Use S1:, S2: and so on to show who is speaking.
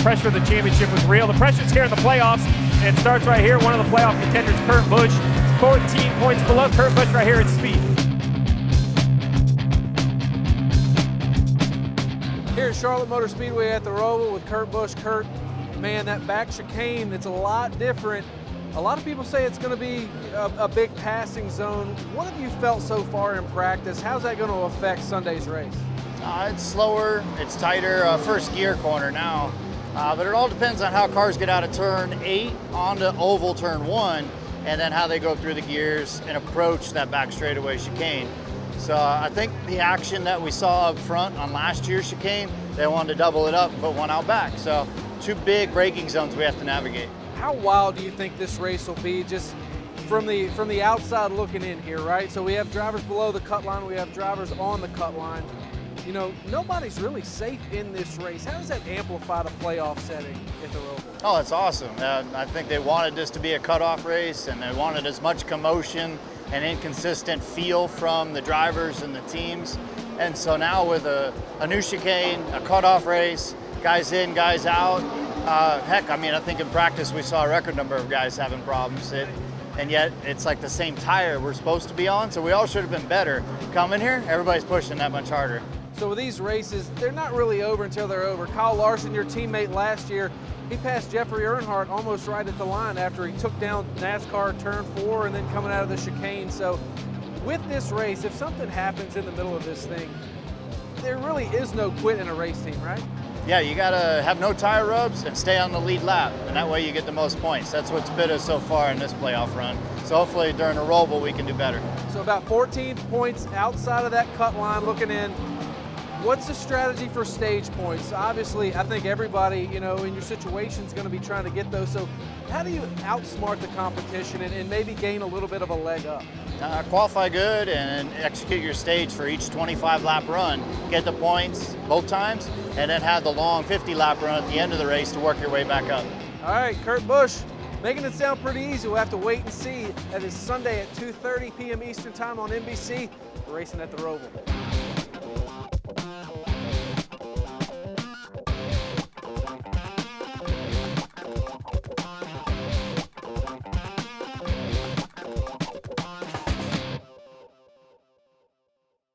S1: pressure of the championship was real. The pressure's here in the playoffs, and it starts right here. One of the playoff contenders, Kurt Busch, 14 points below Kurt Busch right here in speed.
S2: Here at Charlotte Motor Speedway at the Roval with Kurt Busch. Kurt, man, that back chicane, it's a lot different. A lot of people say it's going to be a big passing zone. What have you felt so far in practice? How's that going to affect Sunday's race?
S3: It's slower, it's tighter, first gear corner now. But it all depends on how cars get out of turn 8 onto oval turn 1, and then how they go through the gears and approach that back straightaway chicane. So I think the action that we saw up front on last year's chicane, they wanted to double it up and put one out back. So 2 big braking zones we have to navigate.
S2: How wild do you think this race will be, just from the outside looking in here, right? So we have drivers below the cut line, we have drivers on the cut line. You know, nobody's really safe in this race. How does that amplify the playoff setting at the Roval?
S3: Oh, it's awesome. I think they wanted this to be a cutoff race, and they wanted as much commotion and inconsistent feel from the drivers and the teams. And so now with a new chicane, a cutoff race, guys in, guys out, heck, I mean, I think in practice we saw a record number of guys having problems. And yet it's like the same tire we're supposed to be on, so we all should have been better. Coming here, everybody's pushing that much harder.
S2: So with these races, they're not really over until they're over. Kyle Larson, your teammate last year, he passed Jeffrey Earnhardt almost right at the line after he took down NASCAR turn 4 and then coming out of the chicane. So with this race, if something happens in the middle of this thing, there really is no quit in a race team, right?
S3: Yeah, you gotta have no tire rubs and stay on the lead lap, and that way you get the most points. That's what's bit us so far in this playoff run. So hopefully during the Roval we can do better.
S2: So about 14 points outside of that cut line looking in. What's the strategy for stage points? Obviously, I think everybody, you know, in your situation is going to be trying to get those. So how do you outsmart the competition and maybe gain a little bit of a leg up?
S3: Qualify good and execute your stage for each 25-lap run. Get the points both times, and then have the long 50-lap run at the end of the race to work your way back up.
S2: All right, Kurt Busch, making it sound pretty easy. We'll have to wait and see. That is Sunday at 2:30 p.m. Eastern Time on NBC. We're racing at the Roval.